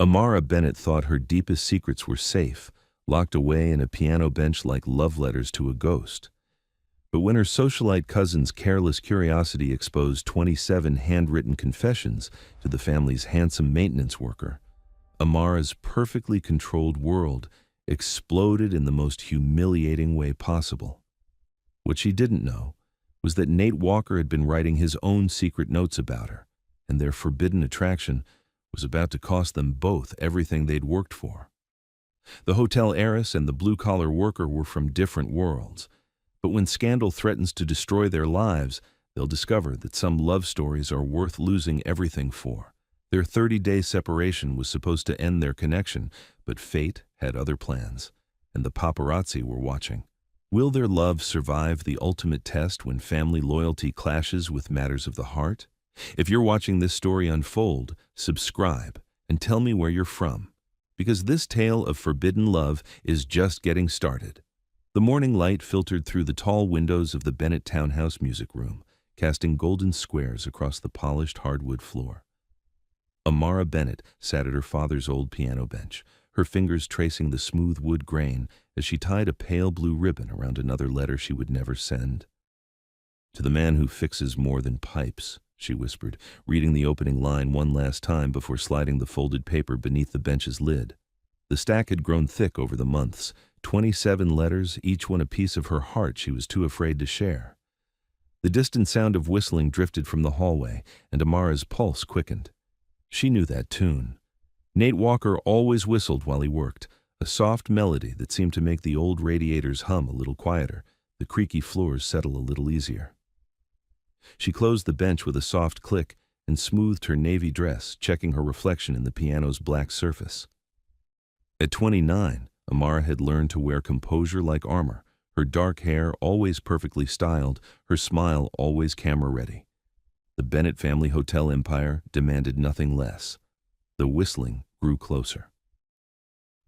Amara Bennett thought her deepest secrets were safe, locked away in a piano bench like love letters to a ghost. But when her socialite cousin's careless curiosity exposed 27 handwritten confessions to the family's handsome maintenance worker, Amara's perfectly controlled world exploded in the most humiliating way possible. What she didn't know was that Nate Walker had been writing his own secret notes about her, and their forbidden attraction was about to cost them both everything they'd worked for. The hotel heiress and the blue-collar worker were from different worlds, but when scandal threatens to destroy their lives, they'll discover that some love stories are worth losing everything for. Their 30-day separation was supposed to end their connection, but fate had other plans, and the paparazzi were watching. Will their love survive the ultimate test when family loyalty clashes with matters of the heart? If you're watching this story unfold, subscribe and tell me where you're from, because this tale of forbidden love is just getting started. The morning light filtered through the tall windows of the Bennett Townhouse music room, casting golden squares across the polished hardwood floor. Amara Bennett sat at her father's old piano bench, her fingers tracing the smooth wood grain as she tied a pale blue ribbon around another letter she would never send. "To the man who fixes more than pipes," she whispered, reading the opening line one last time before sliding the folded paper beneath the bench's lid. The stack had grown thick over the months, 27 letters, each one a piece of her heart she was too afraid to share. The distant sound of whistling drifted from the hallway, and Amara's pulse quickened. She knew that tune. Nate Walker always whistled while he worked, a soft melody that seemed to make the old radiators hum a little quieter, the creaky floors settle a little easier. She closed the bench with a soft click and smoothed her navy dress, checking her reflection in the piano's black surface. At 29, Amara had learned to wear composure like armor, her dark hair always perfectly styled, her smile always camera-ready. The Bennett family hotel empire demanded nothing less. The whistling grew closer.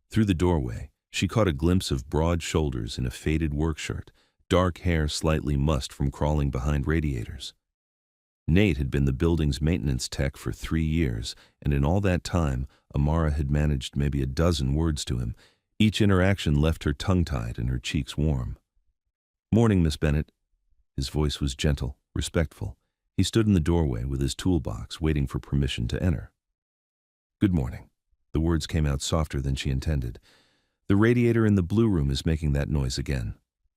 Through the doorway, she caught a glimpse of broad shoulders in a faded work shirt, dark hair slightly mussed from crawling behind radiators. Nate had been the building's maintenance tech for 3 years, and in all that time, Amara had managed maybe a dozen words to him. Each interaction left her tongue-tied and her cheeks warm. "Morning, Miss Bennett." His voice was gentle, respectful. He stood in the doorway with his toolbox, waiting for permission to enter. "Good morning." The words came out softer than she intended. "The radiator in the blue room is making that noise again."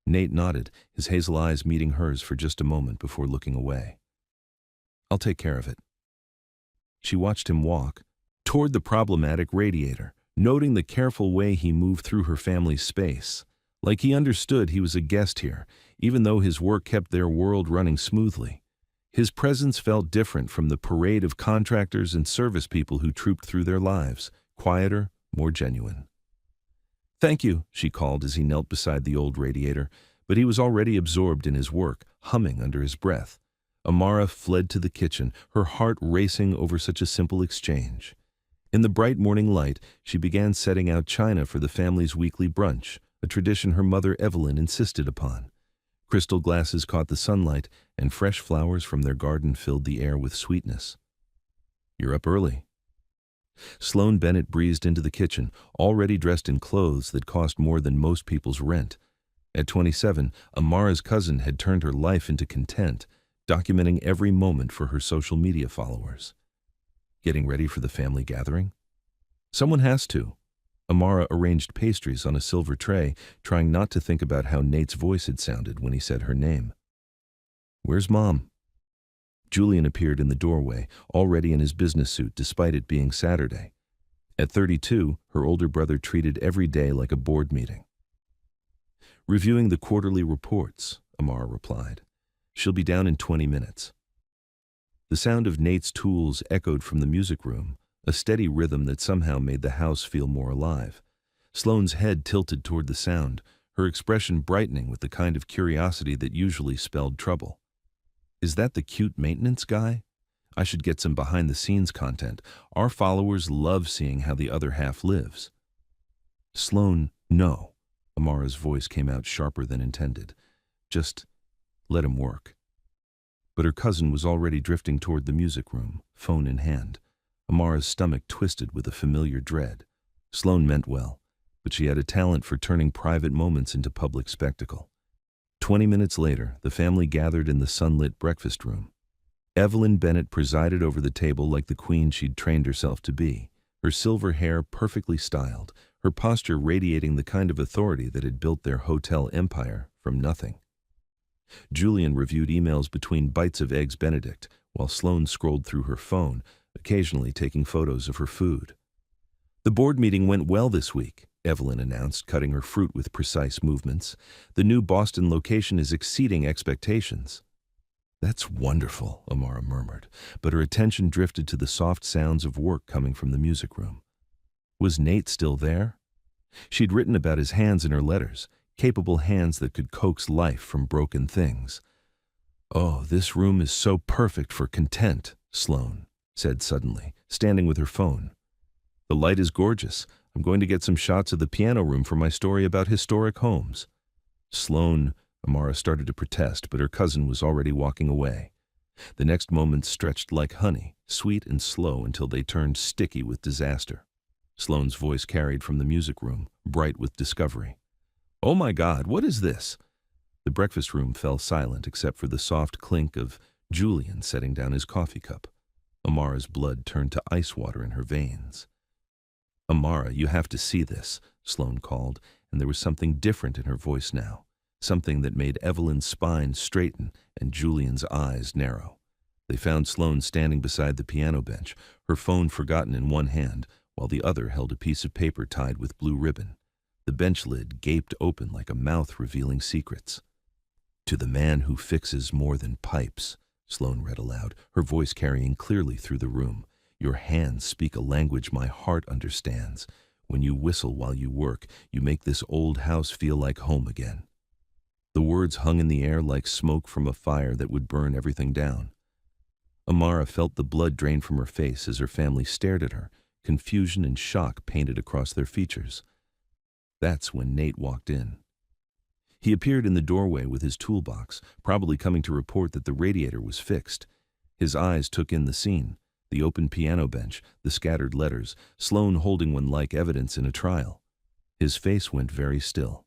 Nate nodded, his hazel eyes meeting hers for just a moment before looking away. "I'll take care of it." She watched him walk toward the problematic radiator, noting the careful way he moved through her family's space, like he understood he was a guest here, even though his work kept their world running smoothly. His presence felt different from the parade of contractors and service people who trooped through their lives, quieter, more genuine. "Thank you," she called as he knelt beside the old radiator, but he was already absorbed in his work, humming under his breath. Amara fled to the kitchen, her heart racing over such a simple exchange. In the bright morning light, she began setting out china for the family's weekly brunch, a tradition her mother Evelyn insisted upon. Crystal glasses caught the sunlight, and fresh flowers from their garden filled the air with sweetness. "You're up early." Sloan Bennett breezed into the kitchen, already dressed in clothes that cost more than most people's rent. At 27, Amara's cousin had turned her life into content, documenting every moment for her social media followers. Getting ready for the family gathering? Someone has to. Amara arranged pastries on a silver tray, trying not to think about how Nate's voice had sounded when he said her name. "Where's Mom?" Julian appeared in the doorway, already in his business suit despite it being Saturday. At 32, her older brother treated every day like a board meeting. "Reviewing the quarterly reports," Amara replied. "She'll be down in 20 minutes. The sound of Nate's tools echoed from the music room, a steady rhythm that somehow made the house feel more alive. Sloane's head tilted toward the sound, her expression brightening with the kind of curiosity that usually spelled trouble. "Is that the cute maintenance guy? I should get some behind-the-scenes content. Our followers love seeing how the other half lives." "Sloane, no." Amara's voice came out sharper than intended. "Just let him work." But her cousin was already drifting toward the music room, phone in hand. Amara's stomach twisted with a familiar dread. Sloane meant well, but she had a talent for turning private moments into public spectacle. 20 minutes later, the family gathered in the sunlit breakfast room. Evelyn Bennett presided over the table like the queen she'd trained herself to be, her silver hair perfectly styled, her posture radiating the kind of authority that had built their hotel empire from nothing. Julian reviewed emails between bites of Eggs Benedict, while Sloane scrolled through her phone, occasionally taking photos of her food. "The board meeting went well this week," Evelyn announced, cutting her fruit with precise movements. "The new Boston location is exceeding expectations." "That's wonderful," Amara murmured, but her attention drifted to the soft sounds of work coming from the music room. Was Nate still there? She'd written about his hands in her letters, capable hands that could coax life from broken things. "Oh, this room is so perfect for content," Sloane said suddenly, standing with her phone. "The light is gorgeous. I'm going to get some shots of the piano room for my story about historic homes." Sloane, Amara started to protest, but her cousin was already walking away. The next moments stretched like honey, sweet and slow until they turned sticky with disaster. Sloane's voice carried from the music room, bright with discovery. "Oh my God, what is this?" The breakfast room fell silent except for the soft clink of Julian setting down his coffee cup. Amara's blood turned to ice water in her veins. "Amara, you have to see this," Sloane called, and there was something different in her voice now, something that made Evelyn's spine straighten and Julian's eyes narrow. They found Sloane standing beside the piano bench, her phone forgotten in one hand, while the other held a piece of paper tied with blue ribbon. The bench lid gaped open like a mouth revealing secrets. "To the man who fixes more than pipes," Sloane read aloud, her voice carrying clearly through the room. "Your hands speak a language my heart understands. When you whistle while you work, you make this old house feel like home again." The words hung in the air like smoke from a fire that would burn everything down. Amara felt the blood drain from her face as her family stared at her, confusion and shock painted across their features. That's when Nate walked in. He appeared in the doorway with his toolbox, probably coming to report that the radiator was fixed. His eyes took in the scene, the open piano bench, the scattered letters, Sloane holding one like evidence in a trial. His face went very still.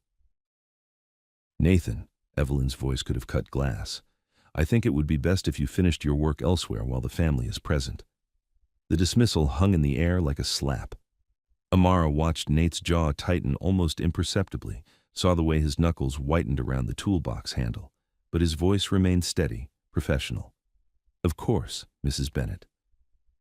"Nathan," Evelyn's voice could have cut glass, "I think it would be best if you finished your work elsewhere while the family is present." The dismissal hung in the air like a slap. Amara watched Nate's jaw tighten almost imperceptibly, saw the way his knuckles whitened around the toolbox handle, but his voice remained steady, professional. "Of course, Mrs. Bennett."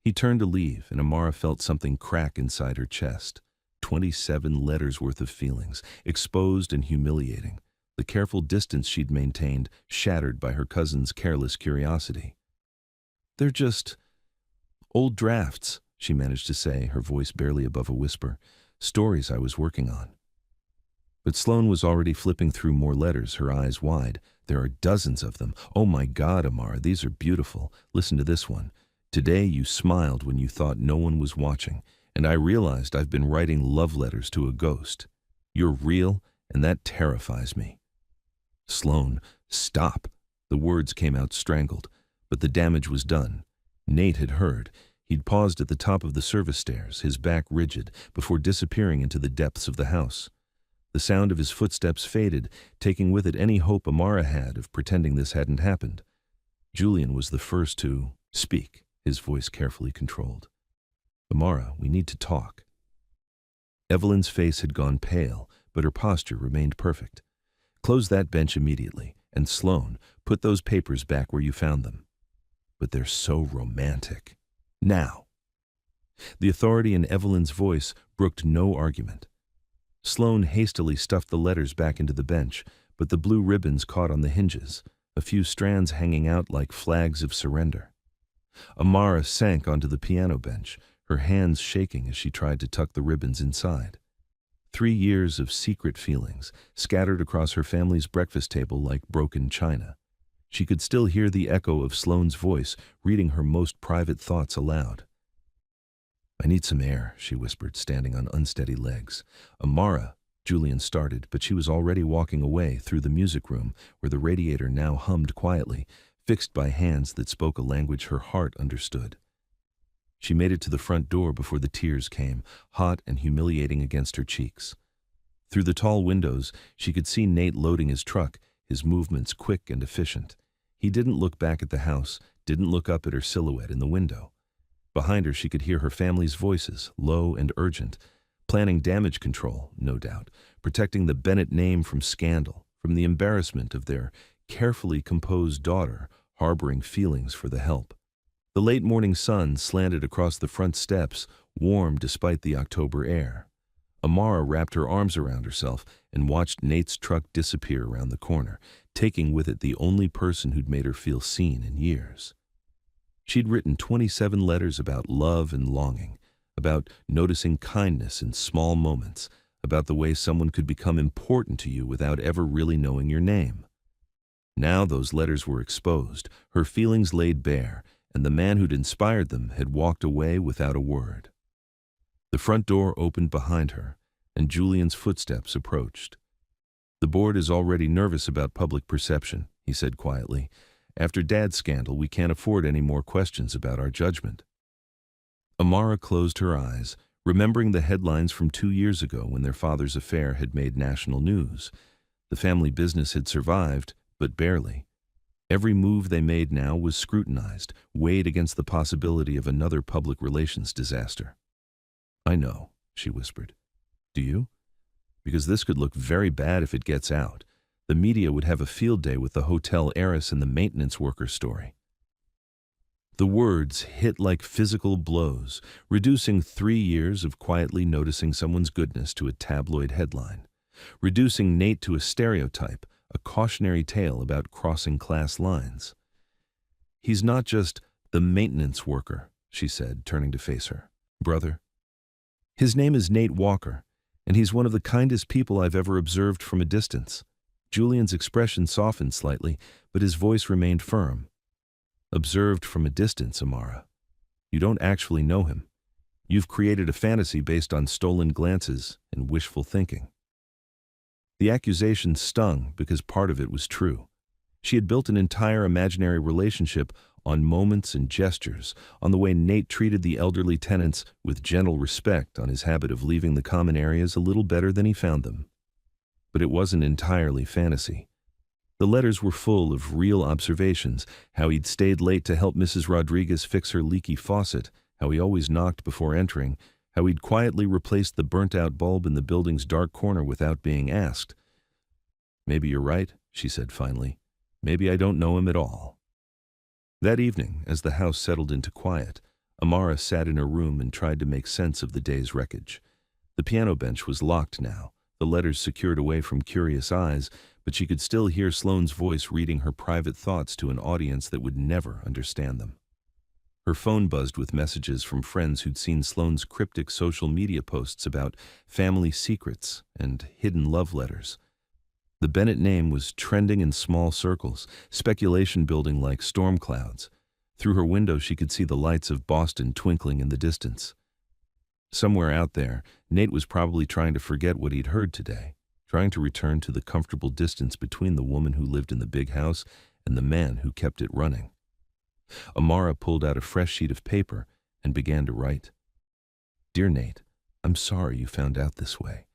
He turned to leave, and Amara felt something crack inside her chest. 27 letters worth of feelings, exposed and humiliating. The careful distance she'd maintained, shattered by her cousin's careless curiosity. "They're just old drafts," she managed to say, her voice barely above a whisper. "Stories I was working on." But Sloane was already flipping through more letters, her eyes wide. "There are dozens of them. Oh my God, Amara, these are beautiful. Listen to this one. Today you smiled when you thought no one was watching, and I realized I've been writing love letters to a ghost. You're real, and that terrifies me." "Sloane, stop." The words came out strangled, but the damage was done. Nate had heard. He'd paused at the top of the service stairs, his back rigid, before disappearing into the depths of the house. The sound of his footsteps faded, taking with it any hope Amara had of pretending this hadn't happened. Julian was the first to speak, his voice carefully controlled. "Amara, we need to talk." Evelyn's face had gone pale, but her posture remained perfect. "Close that bench immediately, and Sloane, put those papers back where you found them." "But they're so romantic." "Now." The authority in Evelyn's voice brooked no argument. Sloane hastily stuffed the letters back into the bench, but the blue ribbons caught on the hinges, a few strands hanging out like flags of surrender. Amara sank onto the piano bench, her hands shaking as she tried to tuck the ribbons inside. 3 years of secret feelings, scattered across her family's breakfast table like broken china. She could still hear the echo of Sloane's voice reading her most private thoughts aloud. "I need some air," she whispered, standing on unsteady legs. "Amara," Julian started, but she was already walking away through the music room where the radiator now hummed quietly, fixed by hands that spoke a language her heart understood. She made it to the front door before the tears came, hot and humiliating against her cheeks. Through the tall windows, she could see Nate loading his truck, his movements quick and efficient. He didn't look back at the house, didn't look up at her silhouette in the window. Behind her, she could hear her family's voices, low and urgent, planning damage control, no doubt, protecting the Bennett name from scandal, from the embarrassment of their carefully composed daughter harboring feelings for the help. The late morning sun slanted across the front steps, warm despite the October air. Amara wrapped her arms around herself and watched Nate's truck disappear around the corner, taking with it the only person who'd made her feel seen in years. She'd written 27 letters about love and longing, about noticing kindness in small moments, about the way someone could become important to you without ever really knowing your name. Now those letters were exposed, her feelings laid bare, and the man who'd inspired them had walked away without a word. The front door opened behind her, and Julian's footsteps approached. "The board is already nervous about public perception," he said quietly. "After Dad's scandal, we can't afford any more questions about our judgment." Amara closed her eyes, remembering the headlines from 2 years ago when their father's affair had made national news. The family business had survived, but barely. Every move they made now was scrutinized, weighed against the possibility of another public relations disaster. "I know," she whispered. "Do you? Because this could look very bad if it gets out. The media would have a field day with the hotel heiress and the maintenance worker story." The words hit like physical blows, reducing 3 years of quietly noticing someone's goodness to a tabloid headline, reducing Nate to a stereotype, a cautionary tale about crossing class lines. "He's not just the maintenance worker," she said, turning to face her. "Brother. His name is Nate Walker, and he's one of the kindest people I've ever observed from a distance." Julian's expression softened slightly, but his voice remained firm. "Observed from a distance, Amara. You don't actually know him. You've created a fantasy based on stolen glances and wishful thinking." The accusation stung because part of it was true. She had built an entire imaginary relationship on moments and gestures, on the way Nate treated the elderly tenants with gentle respect, on his habit of leaving the common areas a little better than he found them. But it wasn't entirely fantasy. The letters were full of real observations, how he'd stayed late to help Mrs. Rodriguez fix her leaky faucet, how he always knocked before entering, how he'd quietly replaced the burnt-out bulb in the building's dark corner without being asked. "Maybe you're right," she said finally. "Maybe I don't know him at all." That evening, as the house settled into quiet, Amara sat in her room and tried to make sense of the day's wreckage. The piano bench was locked now, the letters secured away from curious eyes, but she could still hear Sloane's voice reading her private thoughts to an audience that would never understand them. Her phone buzzed with messages from friends who'd seen Sloane's cryptic social media posts about family secrets and hidden love letters. The Bennett name was trending in small circles, speculation building like storm clouds. Through her window, she could see the lights of Boston twinkling in the distance. Somewhere out there, Nate was probably trying to forget what he'd heard today, trying to return to the comfortable distance between the woman who lived in the big house and the man who kept it running. Amara pulled out a fresh sheet of paper and began to write. "Dear Nate, I'm sorry you found out this way.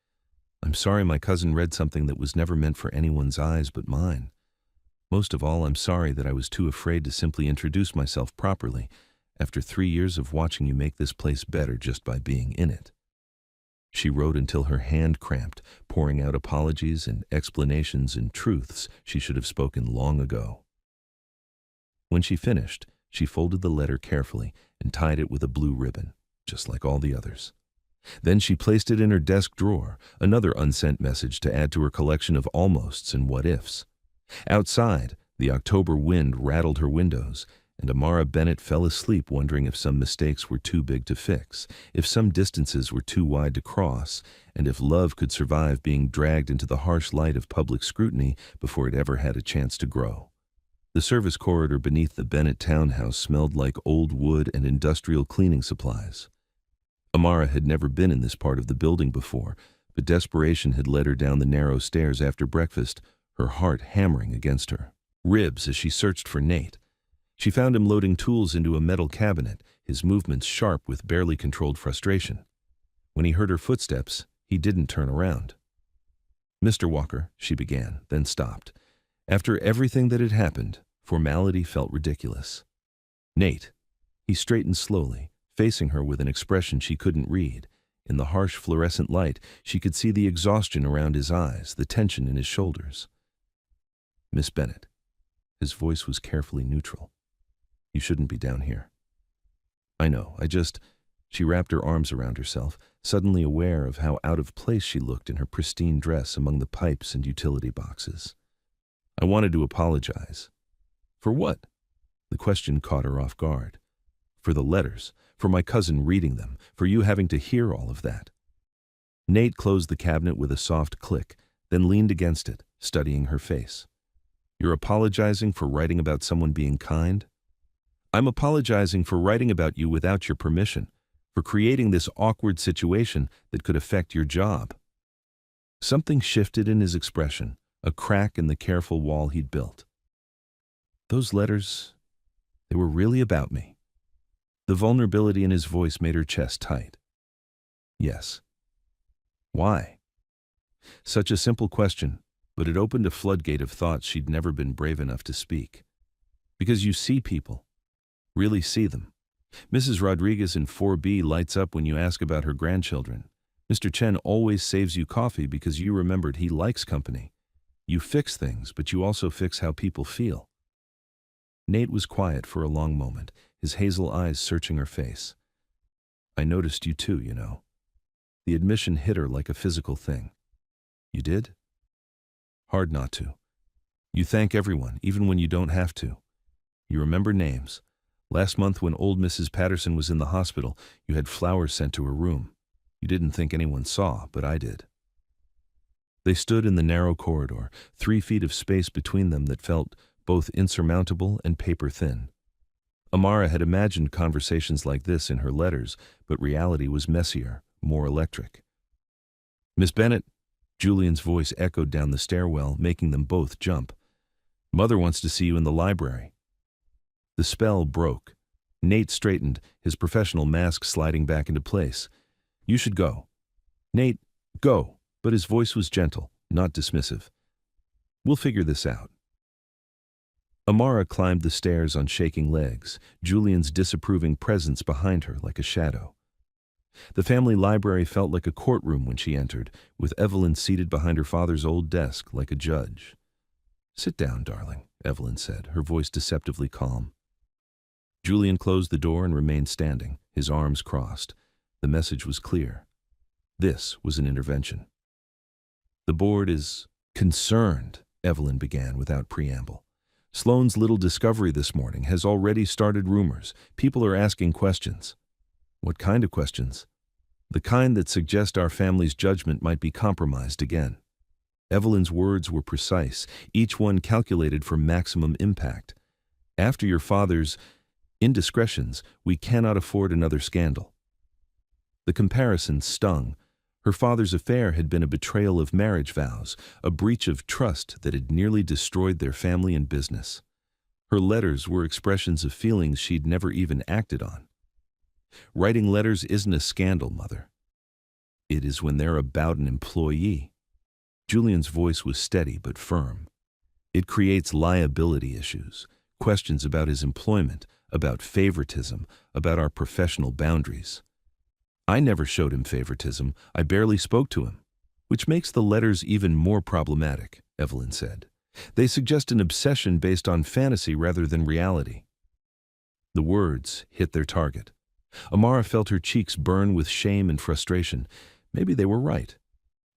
I'm sorry my cousin read something that was never meant for anyone's eyes but mine. Most of all, I'm sorry that I was too afraid to simply introduce myself properly after 3 years of watching you make this place better just by being in it." She wrote until her hand cramped, pouring out apologies and explanations and truths she should have spoken long ago. When she finished, she folded the letter carefully and tied it with a blue ribbon, just like all the others. Then she placed it in her desk drawer, another unsent message to add to her collection of almosts and what-ifs. Outside, the October wind rattled her windows, and Amara Bennett fell asleep wondering if some mistakes were too big to fix, if some distances were too wide to cross, and if love could survive being dragged into the harsh light of public scrutiny before it ever had a chance to grow. The service corridor beneath the Bennett townhouse smelled like old wood and industrial cleaning supplies. Amara had never been in this part of the building before, but desperation had led her down the narrow stairs after breakfast, her heart hammering against her ribs as she searched for Nate. She found him loading tools into a metal cabinet, his movements sharp with barely controlled frustration. When he heard her footsteps, he didn't turn around. "Mr. Walker," she began, then stopped. After everything that had happened, formality felt ridiculous. "Nate." He straightened slowly, facing her with an expression she couldn't read. In the harsh fluorescent light, she could see the exhaustion around his eyes, the tension in his shoulders. "Miss Bennett." His voice was carefully neutral. "You shouldn't be down here." "I know, She wrapped her arms around herself, suddenly aware of how out of place she looked in her pristine dress among the pipes and utility boxes. "I wanted to apologize." "For what?" The question caught her off guard. "For the letters, for my cousin reading them, for you having to hear all of that." Nate closed the cabinet with a soft click, then leaned against it, studying her face. "You're apologizing for writing about someone being kind?" "I'm apologizing for writing about you without your permission, for creating this awkward situation that could affect your job." Something shifted in his expression, a crack in the careful wall he'd built. "Those letters, they were really about me." The vulnerability in his voice made her chest tight. "Yes." "Why?" Such a simple question, but it opened a floodgate of thoughts she'd never been brave enough to speak. "Because you see people. Really see them. Mrs. Rodriguez in 4B lights up when you ask about her grandchildren. Mr. Chen always saves you coffee because you remembered he likes company. You fix things, but you also fix how people feel." Nate was quiet for a long moment, his hazel eyes searching her face. "I noticed you too, you know." The admission hit her like a physical thing. "You did?" "Hard not to. You thank everyone, even when you don't have to. You remember names. Last month when old Mrs. Patterson was in the hospital, you had flowers sent to her room. You didn't think anyone saw, but I did." They stood in the narrow corridor, 3 feet of space between them that felt both insurmountable and paper-thin. Amara had imagined conversations like this in her letters, but reality was messier, more electric. "Miss Bennett," Julian's voice echoed down the stairwell, making them both jump. "Mother wants to see you in the library." The spell broke. Nate straightened, his professional mask sliding back into place. "You should go." "Nate, go," but his voice was gentle, not dismissive. "We'll figure this out." Amara climbed the stairs on shaking legs, Julian's disapproving presence behind her like a shadow. The family library felt like a courtroom when she entered, with Evelyn seated behind her father's old desk like a judge. "Sit down, darling," Evelyn said, her voice deceptively calm. Julian closed the door and remained standing, his arms crossed. The message was clear. This was an intervention. "The board is concerned," Evelyn began without preamble. "Sloane's little discovery this morning has already started rumors. People are asking questions." "What kind of questions?" "The kind that suggest our family's judgment might be compromised again." Evelyn's words were precise, each one calculated for maximum impact. "After your father's indiscretions, we cannot afford another scandal." The comparison stung. Her father's affair had been a betrayal of marriage vows, a breach of trust that had nearly destroyed their family and business. Her letters were expressions of feelings she'd never even acted on. "Writing letters isn't a scandal, Mother. It is when they're about an employee." Julian's voice was steady but firm. "It creates liability issues, questions about his employment, about favoritism, about our professional boundaries. I never showed him favoritism. I barely spoke to him." "Which makes the letters even more problematic," Evelyn said. "They suggest an obsession based on fantasy rather than reality." The words hit their target. Amara felt her cheeks burn with shame and frustration. Maybe they were right.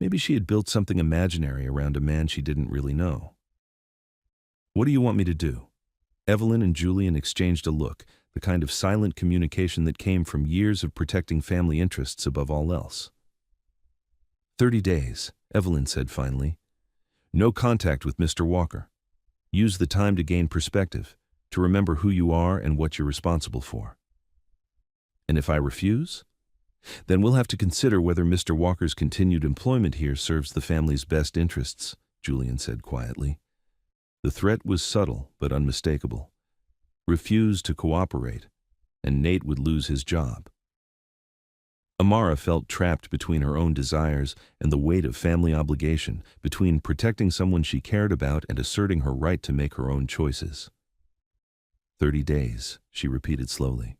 Maybe she had built something imaginary around a man she didn't really know. "What do you want me to do?" Evelyn and Julian exchanged a look, the kind of silent communication that came from years of protecting family interests above all else. 30 days, Evelyn said finally. "No contact with Mr. Walker. Use the time to gain perspective, to remember who you are and what you're responsible for." "And if I refuse?" "Then we'll have to consider whether Mr. Walker's continued employment here serves the family's best interests," Julian said quietly. The threat was subtle but unmistakable. Refuse to cooperate, and Nate would lose his job. Amara felt trapped between her own desires and the weight of family obligation, between protecting someone she cared about and asserting her right to make her own choices. 30 days, she repeated slowly.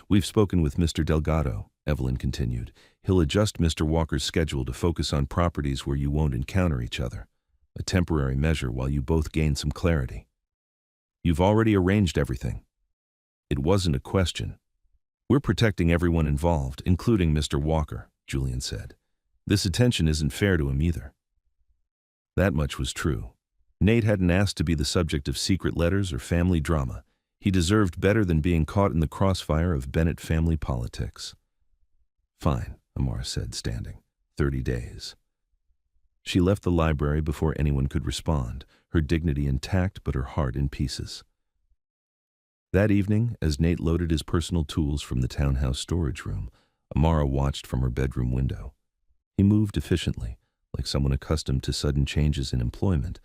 We've spoken with Mr. Delgado, Evelyn continued. He'll adjust Mr. Walker's schedule to focus on properties where you won't encounter each other, a temporary measure while you both gain some clarity. You've already arranged everything. It wasn't a question. We're protecting everyone involved, including Mr. Walker, Julian said. This attention isn't fair to him either. That much was true. Nate hadn't asked to be the subject of secret letters or family drama. He deserved better than being caught in the crossfire of Bennett family politics. Fine, Amara said, standing. 30 days. She left the library before anyone could respond, her dignity intact but her heart in pieces. That evening, as Nate loaded his personal tools from the townhouse storage room, Amara watched from her bedroom window. He moved efficiently, like someone accustomed to sudden changes in employment,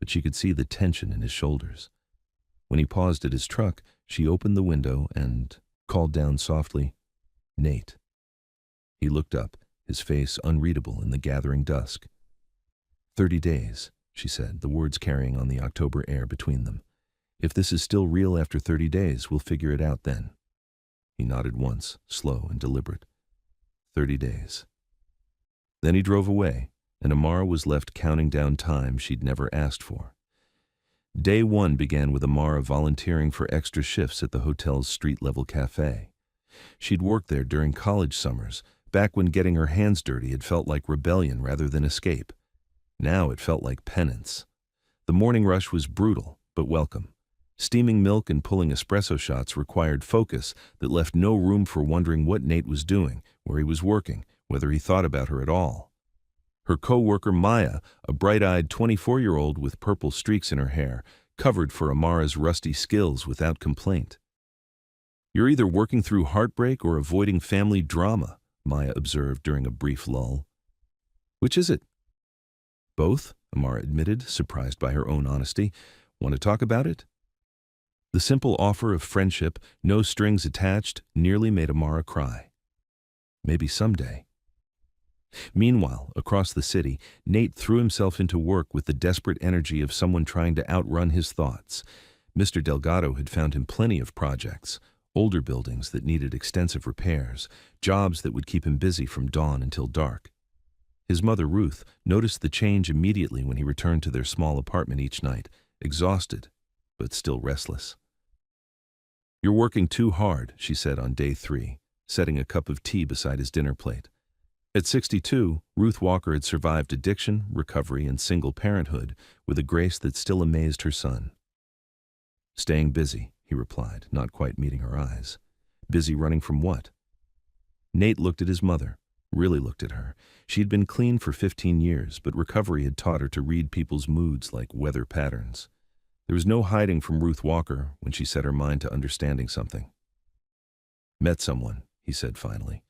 but she could see the tension in his shoulders. When he paused at his truck, she opened the window and called down softly, "Nate." He looked up, his face unreadable in the gathering dusk. 30 days, she said, the words carrying on the October air between them. If this is still real after 30 days, we'll figure it out then. He nodded once, slow and deliberate. 30 days. Then he drove away, and Amara was left counting down time she'd never asked for. Day one began with Amara volunteering for extra shifts at the hotel's street-level cafe. She'd worked there during college summers, back when getting her hands dirty had felt like rebellion rather than escape. Now it felt like penance. The morning rush was brutal, but welcome. Steaming milk and pulling espresso shots required focus that left no room for wondering what Nate was doing, where he was working, whether he thought about her at all. Her co-worker Maya, a bright-eyed 24-year-old with purple streaks in her hair, covered for Amara's rusty skills without complaint. You're either working through heartbreak or avoiding family drama, Maya observed during a brief lull. Which is it? Both, Amara admitted, surprised by her own honesty. Want to talk about it? The simple offer of friendship, no strings attached, nearly made Amara cry. Maybe someday. Meanwhile, across the city, Nate threw himself into work with the desperate energy of someone trying to outrun his thoughts. Mr. Delgado had found him plenty of projects, older buildings that needed extensive repairs, jobs that would keep him busy from dawn until dark. His mother, Ruth, noticed the change immediately when he returned to their small apartment each night, exhausted, but still restless. You're working too hard, she said on day 3, setting a cup of tea beside his dinner plate. At 62, Ruth Walker had survived addiction, recovery, and single parenthood with a grace that still amazed her son. Staying busy, he replied, not quite meeting her eyes. Busy running from what? Nate looked at his mother, really looked at her. She'd been clean for 15 years, but recovery had taught her to read people's moods like weather patterns. There was no hiding from Ruth Walker when she set her mind to understanding something. Met someone, he said finally.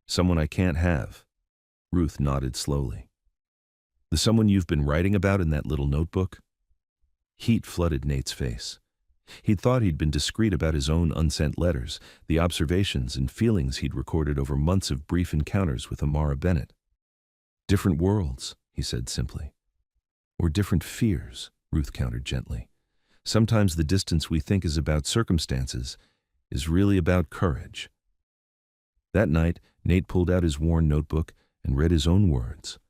Someone I can't have. Ruth nodded slowly. The someone you've been writing about in that little notebook? Heat flooded Nate's face. He'd thought he'd been discreet about his own unsent letters, the observations and feelings he'd recorded over months of brief encounters with Amara Bennett. Different worlds, he said simply. Or different fears, Ruth countered gently. Sometimes the distance we think is about circumstances is really about courage. That night, Nate pulled out his worn notebook and read his own words.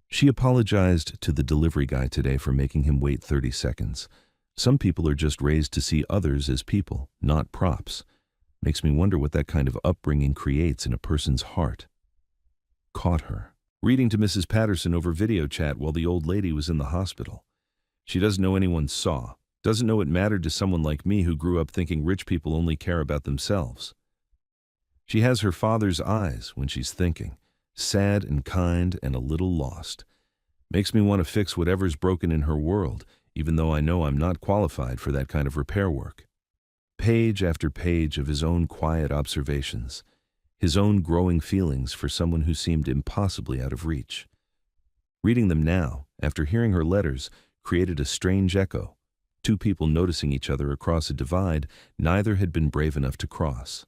She apologized to the delivery guy today for making him wait 30 seconds. Some people are just raised to see others as people, not props. Makes me wonder what that kind of upbringing creates in a person's heart. Caught her. Reading to Mrs. Patterson over video chat while the old lady was in the hospital. She doesn't know anyone saw. Doesn't know it mattered to someone like me who grew up thinking rich people only care about themselves. She has her father's eyes when she's thinking. Sad and kind and a little lost. Makes me want to fix whatever's broken in her world, even though I know I'm not qualified for that kind of repair work. Page after page of his own quiet observations, his own growing feelings for someone who seemed impossibly out of reach. Reading them now, after hearing her letters, created a strange echo, Two people noticing each other across a divide neither had been brave enough to cross.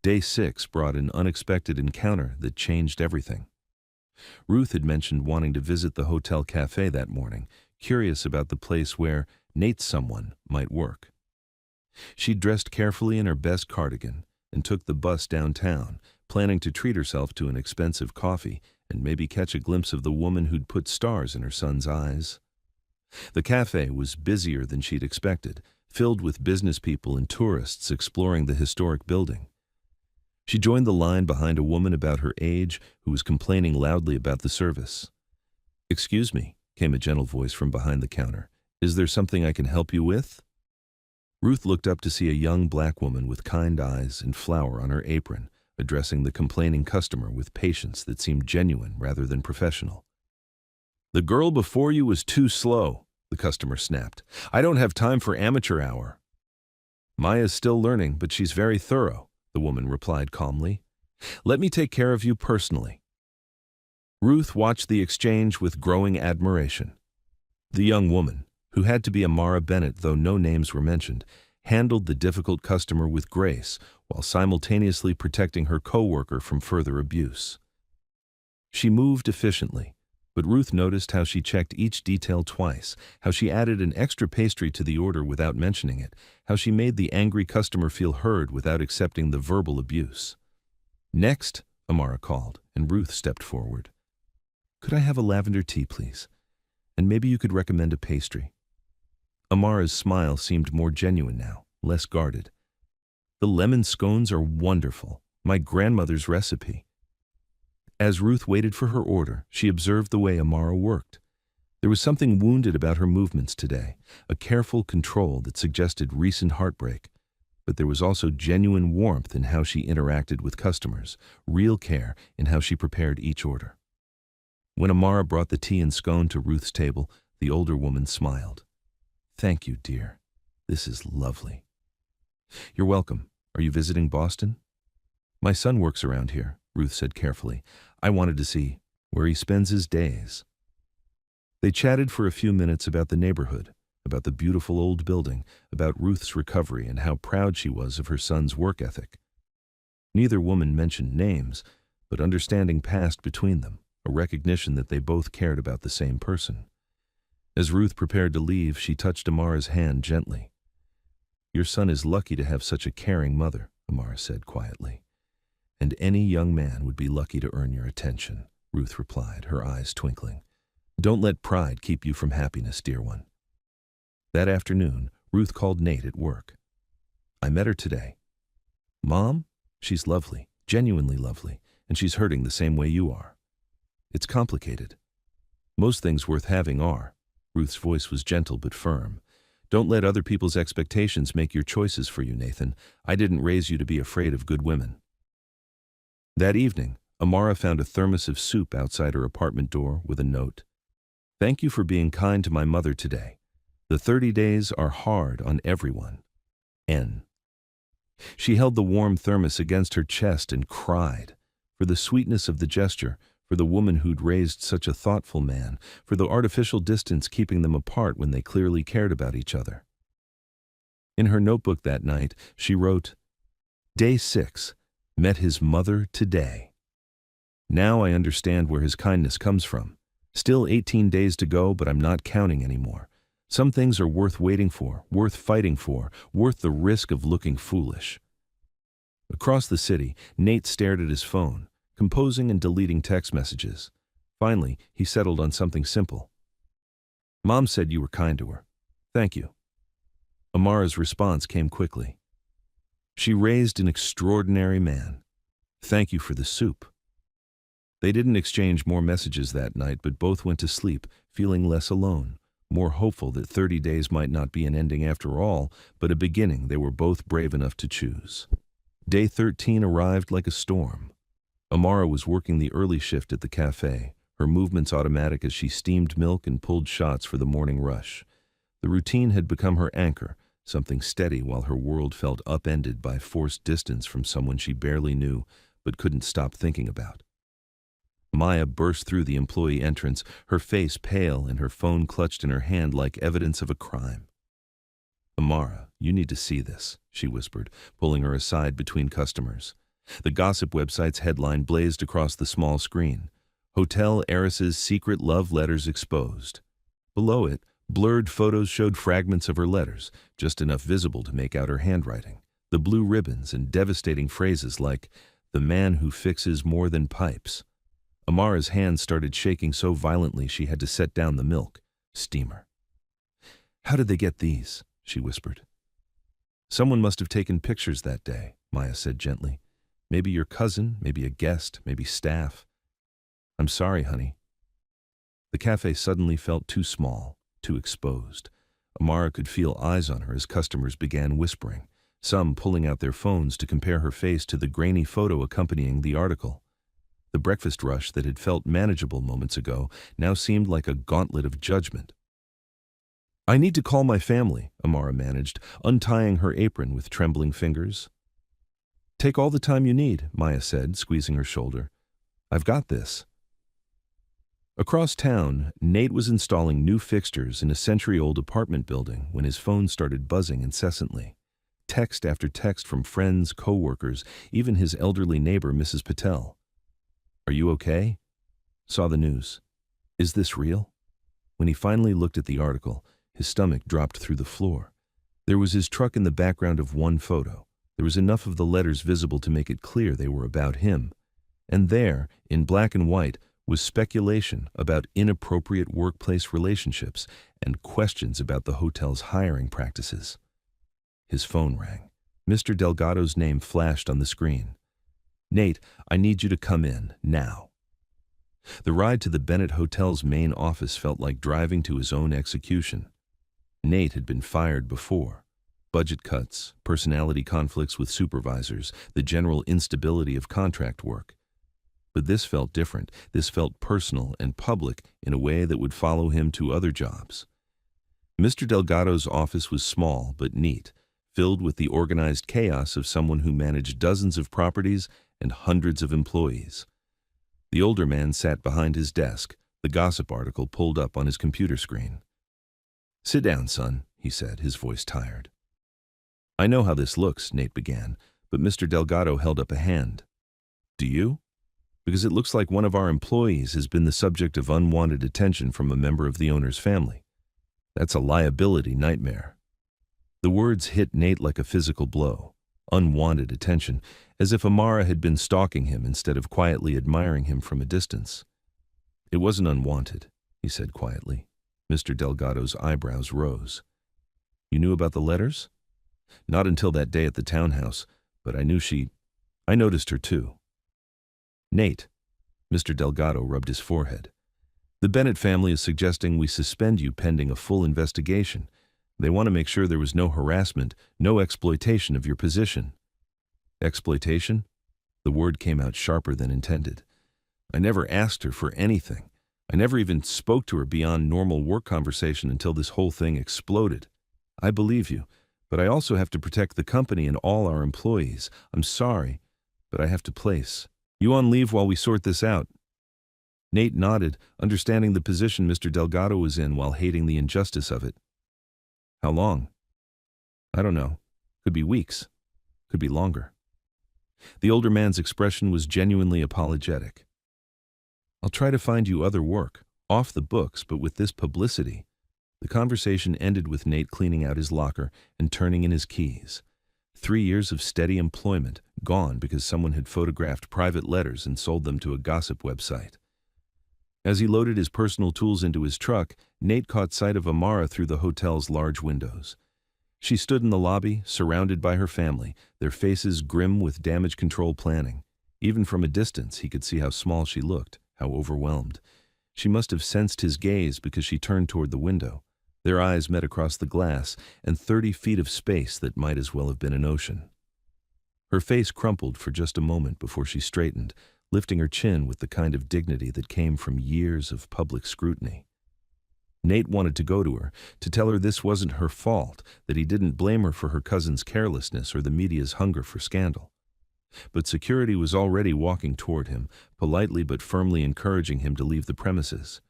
Day 6 brought an unexpected encounter that changed everything. Ruth had mentioned wanting to visit the hotel cafe that morning, curious about the place where Nate's someone might work. She dressed carefully in her best cardigan and took the bus downtown, planning to treat herself to an expensive coffee and maybe catch a glimpse of the woman who'd put stars in her son's eyes. The cafe was busier than she'd expected, filled with business people and tourists exploring the historic building. She joined the line behind a woman about her age who was complaining loudly about the service. "Excuse me," came a gentle voice from behind the counter. "Is there something I can help you with?" Ruth looked up to see a young black woman with kind eyes and flour on her apron, addressing the complaining customer with patience that seemed genuine rather than professional. "The girl before you was too slow," the customer snapped. "I don't have time for amateur hour." "Maya's still learning, but she's very thorough," the woman replied calmly. "Let me take care of you personally." Ruth watched the exchange with growing admiration. The young woman, who had to be Amara Bennett though no names were mentioned, handled the difficult customer with grace while simultaneously protecting her coworker from further abuse. She moved efficiently, but Ruth noticed how she checked each detail twice, how she added an extra pastry to the order without mentioning it, how she made the angry customer feel heard without accepting the verbal abuse. "Next," Amara called, and Ruth stepped forward. "Could I have a lavender tea, please? And maybe you could recommend a pastry." Amara's smile seemed more genuine now, less guarded. "The lemon scones are wonderful, my grandmother's recipe." As Ruth waited for her order, she observed the way Amara worked. There was something wounded about her movements today, a careful control that suggested recent heartbreak. But there was also genuine warmth in how she interacted with customers, real care in how she prepared each order. When Amara brought the tea and scone to Ruth's table, the older woman smiled. "Thank you, dear. This is lovely." "You're welcome. Are you visiting Boston?" "My son works around here," Ruth said carefully. "I wanted to see where he spends his days." They chatted for a few minutes about the neighborhood, about the beautiful old building, about Ruth's recovery and how proud she was of her son's work ethic. Neither woman mentioned names, but understanding passed between them, a recognition that they both cared about the same person. As Ruth prepared to leave, she touched Amara's hand gently. "Your son is lucky to have such a caring mother," Amara said quietly. "And any young man would be lucky to earn your attention," Ruth replied, her eyes twinkling. "Don't let pride keep you from happiness, dear one." That afternoon, Ruth called Nate at work. "I met her today." "Mom? She's lovely, genuinely lovely, and she's hurting the same way you are." "It's complicated. Most things worth having are." Ruth's voice was gentle but firm. "Don't let other people's expectations make your choices for you, Nathan. I didn't raise you to be afraid of good women." That evening, Amara found a thermos of soup outside her apartment door with a note. "Thank you for being kind to my mother today. The 30 days are hard on everyone. N." She held the warm thermos against her chest and cried, for the sweetness of the gesture, for the woman who'd raised such a thoughtful man, for the artificial distance keeping them apart when they clearly cared about each other. In her notebook that night, she wrote, "Day 6, met his mother today. Now I understand where his kindness comes from. Still 18 days to go, but I'm not counting anymore. Some things are worth waiting for, worth fighting for, worth the risk of looking foolish." Across the city, Nate stared at his phone, composing and deleting text messages. Finally, he settled on something simple. "Mom said you were kind to her. Thank you." Amara's response came quickly. "She raised an extraordinary man. Thank you for the soup." They didn't exchange more messages that night, but both went to sleep, feeling less alone, more hopeful that 30 days might not be an ending after all, but a beginning they were both brave enough to choose. Day 13 arrived like a storm. Amara was working the early shift at the cafe, her movements automatic as she steamed milk and pulled shots for the morning rush. The routine had become her anchor, something steady while her world felt upended by forced distance from someone she barely knew but couldn't stop thinking about. Maya burst through the employee entrance, her face pale and her phone clutched in her hand like evidence of a crime. "Amara, you need to see this," she whispered, pulling her aside between customers. The gossip website's headline blazed across the small screen. Hotel heiress's secret love letters exposed. Below it, blurred photos showed fragments of her letters, just enough visible to make out her handwriting. The blue ribbons and devastating phrases like, "The man who fixes more than pipes." Amara's hands started shaking so violently she had to set down the milk steamer. "How did they get these?" she whispered. "Someone must have taken pictures that day," Maya said gently. "Maybe your cousin, maybe a guest, maybe staff. I'm sorry, honey." The cafe suddenly felt too small, too exposed. Amara could feel eyes on her as customers began whispering, some pulling out their phones to compare her face to the grainy photo accompanying the article. The breakfast rush that had felt manageable moments ago now seemed like a gauntlet of judgment. "I need to call my family," Amara managed, untying her apron with trembling fingers. "Take all the time you need," Maya said, squeezing her shoulder. "I've got this." Across town, Nate was installing new fixtures in a century-old apartment building when his phone started buzzing incessantly. Text after text from friends, co-workers, even his elderly neighbor, Mrs. Patel. "Are you okay?" "Saw the news." "Is this real?" When he finally looked at the article, his stomach dropped through the floor. There was his truck in the background of one photo. There was enough of the letters visible to make it clear they were about him. And there, in black and white, was speculation about inappropriate workplace relationships and questions about the hotel's hiring practices. His phone rang. Mr. Delgado's name flashed on the screen. "Nate, I need you to come in, now." The ride to the Bennett Hotel's main office felt like driving to his own execution. Nate had been fired before. Budget cuts, personality conflicts with supervisors, the general instability of contract work. But this felt different. This felt personal and public in a way that would follow him to other jobs. Mr. Delgado's office was small but neat, filled with the organized chaos of someone who managed dozens of properties and hundreds of employees. The older man sat behind his desk, the gossip article pulled up on his computer screen. "Sit down, son," he said, his voice tired. "I know how this looks," Nate began, but Mr. Delgado held up a hand. "Do you? Because it looks like one of our employees has been the subject of unwanted attention from a member of the owner's family. That's a liability nightmare." The words hit Nate like a physical blow. Unwanted attention, as if Amara had been stalking him instead of quietly admiring him from a distance. "It wasn't unwanted," he said quietly. Mr. Delgado's eyebrows rose. "You knew about the letters?" "Not until that day at the townhouse, but I noticed her too." "Nate," Mr. Delgado rubbed his forehead. "The Bennett family is suggesting we suspend you pending a full investigation. They want to make sure there was no harassment, no exploitation of your position." "Exploitation?" The word came out sharper than intended. "I never asked her for anything. I never even spoke to her beyond normal work conversation until this whole thing exploded. I believe you, but I also have to protect the company and all our employees. I'm sorry, but I have to place you on leave while we sort this out." Nate nodded, understanding the position Mr. Delgado was in while hating the injustice of it. "How long?" "I don't know. Could be weeks. Could be longer." The older man's expression was genuinely apologetic. "I'll try to find you other work, off the books, but with this publicity." The conversation ended with Nate cleaning out his locker and turning in his keys. 3 years of steady employment, gone because someone had photographed private letters and sold them to a gossip website. As he loaded his personal tools into his truck, Nate caught sight of Amara through the hotel's large windows. She stood in the lobby, surrounded by her family, their faces grim with damage control planning. Even from a distance, he could see how small she looked, how overwhelmed. She must have sensed his gaze because she turned toward the window. Their eyes met across the glass and 30 feet of space that might as well have been an ocean. Her face crumpled for just a moment before she straightened, lifting her chin with the kind of dignity that came from years of public scrutiny. Nate wanted to go to her, to tell her this wasn't her fault, that he didn't blame her for her cousin's carelessness or the media's hunger for scandal. But security was already walking toward him, politely but firmly encouraging him to leave the premises.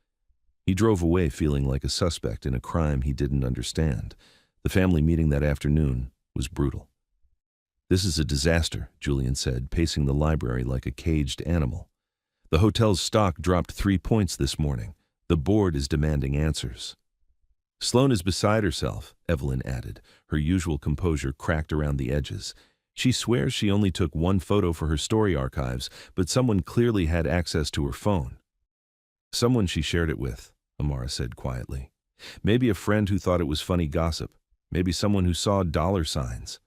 He drove away feeling like a suspect in a crime he didn't understand. The family meeting that afternoon was brutal. "This is a disaster," Julian said, pacing the library like a caged animal. "The hotel's stock dropped 3 points this morning. The board is demanding answers." "Sloan is beside herself," Evelyn added, her usual composure cracked around the edges. "She swears she only took one photo for her story archives, but someone clearly had access to her phone." "Someone she shared it with," Amara said quietly. "Maybe a friend who thought it was funny gossip. Maybe someone who saw dollar signs."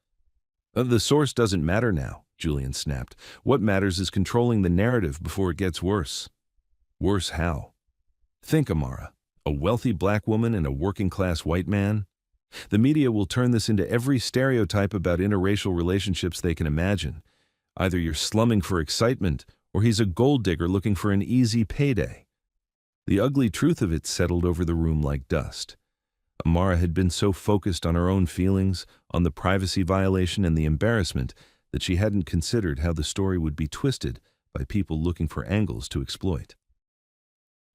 "The source doesn't matter now," Julian snapped. "What matters is controlling the narrative before it gets worse." "Worse how?" "Think, Amara. A wealthy black woman and a working-class white man? The media will turn this into every stereotype about interracial relationships they can imagine. Either you're slumming for excitement, or he's a gold digger looking for an easy payday." The ugly truth of it settled over the room like dust. Amara had been so focused on her own feelings, on the privacy violation and the embarrassment, that she hadn't considered how the story would be twisted by people looking for angles to exploit.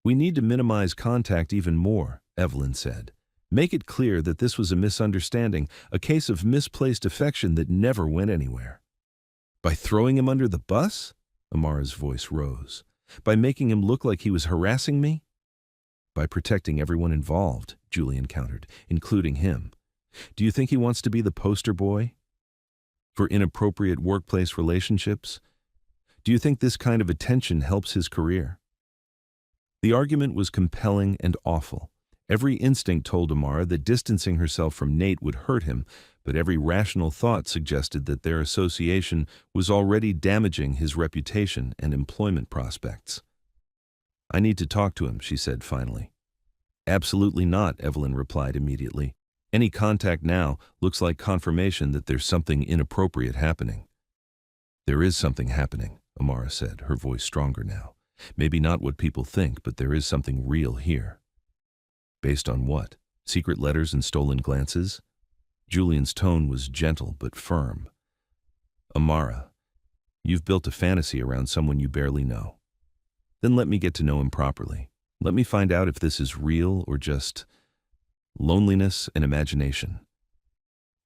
"We need to minimize contact even more," Evelyn said. "Make it clear that this was a misunderstanding, a case of misplaced affection that never went anywhere." "By throwing him under the bus?" Amara's voice rose. "By making him look like he was harassing me?" "By protecting everyone involved," Julian countered, "including him. Do you think he wants to be the poster boy for inappropriate workplace relationships? Do you think this kind of attention helps his career?" The argument was compelling and awful. Every instinct told Amara that distancing herself from Nate would hurt him, but every rational thought suggested that their association was already damaging his reputation and employment prospects. "I need to talk to him," she said finally. "Absolutely not," Evelyn replied immediately. "Any contact now looks like confirmation that there's something inappropriate happening." "There is something happening," Amara said, her voice stronger now. "Maybe not what people think, but there is something real here." "Based on what? Secret letters and stolen glances?" Julian's tone was gentle but firm. "Amara, you've built a fantasy around someone you barely know. Then let me get to know him properly. Let me find out if this is real or just loneliness and imagination."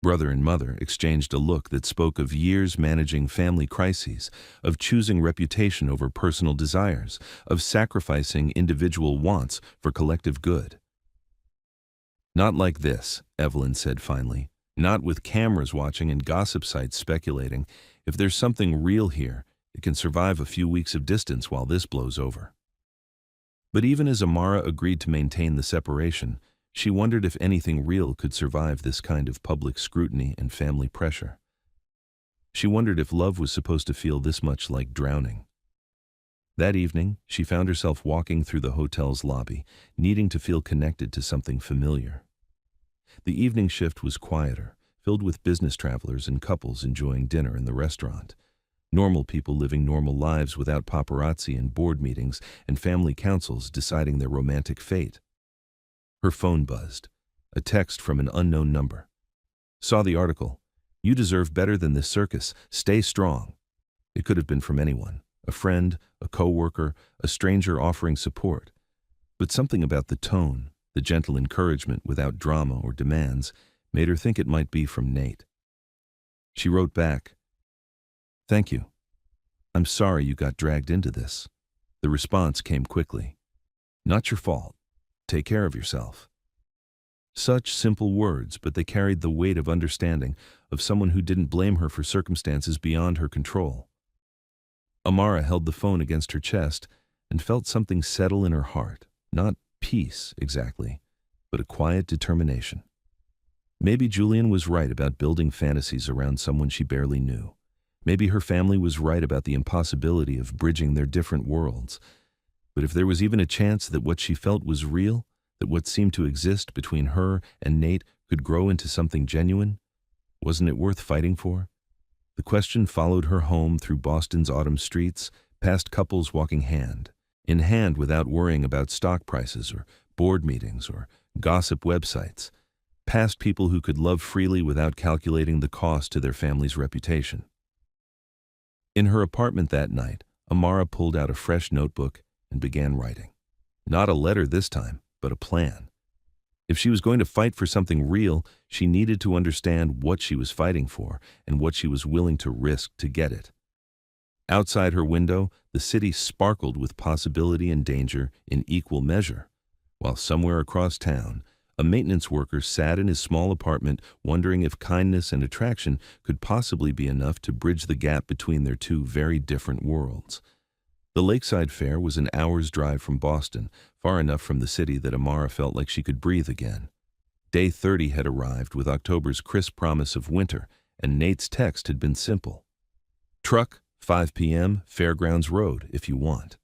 Brother and mother exchanged a look that spoke of years managing family crises, of choosing reputation over personal desires, of sacrificing individual wants for collective good. "Not like this," Evelyn said finally. "Not with cameras watching and gossip sites speculating. If there's something real here, it can survive a few weeks of distance while this blows over." But even as Amara agreed to maintain the separation, she wondered if anything real could survive this kind of public scrutiny and family pressure. She wondered if love was supposed to feel this much like drowning. That evening, she found herself walking through the hotel's lobby, needing to feel connected to something familiar. The evening shift was quieter, filled with business travelers and couples enjoying dinner in the restaurant. Normal people living normal lives without paparazzi and board meetings and family councils deciding their romantic fate. Her phone buzzed. A text from an unknown number. "Saw the article. You deserve better than this circus. Stay strong." It could have been from anyone. A friend, a coworker, a stranger offering support. But something about the tone, the gentle encouragement without drama or demands, made her think it might be from Nate. She wrote back, "Thank you. I'm sorry you got dragged into this." The response came quickly. "Not your fault. Take care of yourself." Such simple words, but they carried the weight of understanding, of someone who didn't blame her for circumstances beyond her control. Amara held the phone against her chest and felt something settle in her heart. Not peace, exactly, but a quiet determination. Maybe Julian was right about building fantasies around someone she barely knew. Maybe her family was right about the impossibility of bridging their different worlds. But if there was even a chance that what she felt was real, that what seemed to exist between her and Nate could grow into something genuine, wasn't it worth fighting for? The question followed her home through Boston's autumn streets, past couples walking hand in hand without worrying about stock prices or board meetings or gossip websites, past people who could love freely without calculating the cost to their family's reputation. In her apartment that night, Amara pulled out a fresh notebook and began writing. Not a letter this time, but a plan. If she was going to fight for something real, she needed to understand what she was fighting for and what she was willing to risk to get it. Outside her window, the city sparkled with possibility and danger in equal measure, while somewhere across town, a maintenance worker sat in his small apartment wondering if kindness and attraction could possibly be enough to bridge the gap between their two very different worlds. The Lakeside Fair was an hour's drive from Boston, far enough from the city that Amara felt like she could breathe again. Day 30 had arrived with October's crisp promise of winter, and Nate's text had been simple. Truck, 5 p.m., Fairgrounds Road, if you want.